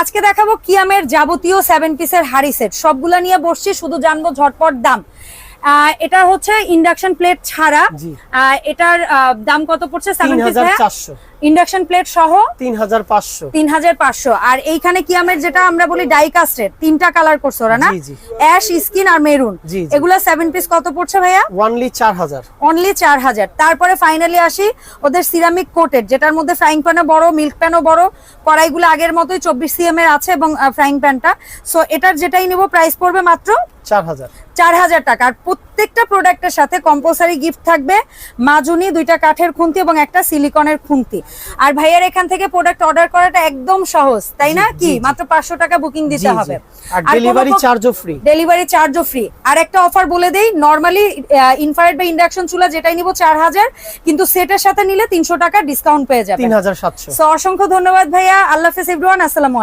আজকে দেখাবো কিয়ামের যাবতীয় 7 পিসের হাড়ি সেট, সবগুলা নিয়ে বসছি, শুধু জানবো ঝটপট দাম। এটা হচ্ছে ইন্ডাকশন প্লেট ছাড়া, এটার দাম কত পড়ছে? 7 পিস ইন্ডাকশন প্লেট সহ 3500। আর এইখানে কিয়ামের যেটা আমরা বলি ডাই কাস্টের, তিনটা কালার করছে ওরা না, অ্যাশ, স্কিন আর মেরুন, এগুলা 7 পিস কত পড়ছে ভাইয়া? অনলি 4000। তারপরে ফাইনালি আসি ওদের সিরামিক কোটেড, যেটার মধ্যে ফ্রাইং প্যানও বড়, মিল্ক প্যানও বড়, কড়াইগুলো আগের মতোই 24 cm এর আছে এবং ফ্রাইং প্যানটা। সো এটার যেটাই নিব প্রাইস পড়বে মাত্র 4000 টাকা। আর প্রত্যেকটা প্রোডাক্টের সাথে কম্পালসারি গিফট থাকবে মাজুনি, 2টা কাঠের খুন্তি এবং একটা সিলিকনের খুন্তি। আর ভাইয়ার এখান থেকে প্রোডাক্ট অর্ডার করাটা একদম সহজ, তাই না? কি মাত্র 500 টাকা বুকিং দিতে হবে, আর ডেলিভারি চার্জও ফ্রি। আর একটা অফার বলে দেই, নরমালি ইনফ্রারেড বা ইন্ডাকশন চুলা যেটাই নিব 4000, কিন্তু সেটের সাথে নিলে 300 টাকা ডিসকাউন্ট পেয়ে যাবে, 3700। সো অসংখ্য ধন্যবাদ ভাইয়া, আল্লাহ হাফেজ এভরিওয়ান, আসসালামু আলাইকুম।